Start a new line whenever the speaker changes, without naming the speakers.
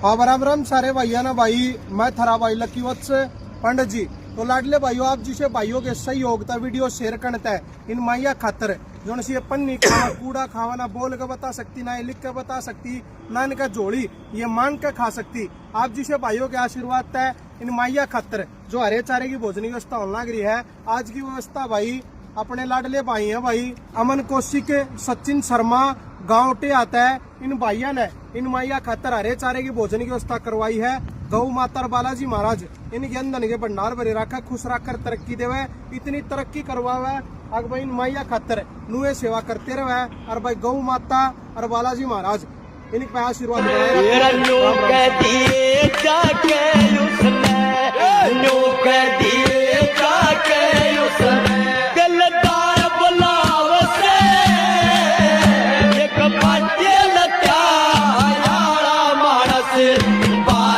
हाँ बराबर सारे भैया ना भाई, मैं थरा भाई लकी वत्स पंडित जी। तो लाडले भाइयों, आप जिसे भाइयों के सहयोगता वीडियो शेयर करता है इन माइया खातर जो सी पन्नी खावा कूड़ा खावा ना बोल के बता सकती, ना लिख के बता सकती, ना इनका जोड़ी ये मांग के खा सकती। आप जिसे भाइयों के आशीर्वाद है इन माइया खातर जो हरे चारे की भोजन व्यवस्था होने लग रही है। आज की व्यवस्था भाई अपने लाडले भाई हैं भाई अमन कौशिक, सचिन शर्मा गाँव टे आता है। इन भाइयों ने इन माइया खातर हरे चारे की भोजन की व्यवस्था करवाई है। गौ माता और बालाजी महाराज इनके अंदर के भंडार भरे रखा, खुश रखकर तरक्की देवे, इतनी तरक्की करवावे। अग भाई इन माइया खातर नुए सेवा करते रहे और भाई गौ माता और बालाजी महाराज इनके आशीर्वाद
बात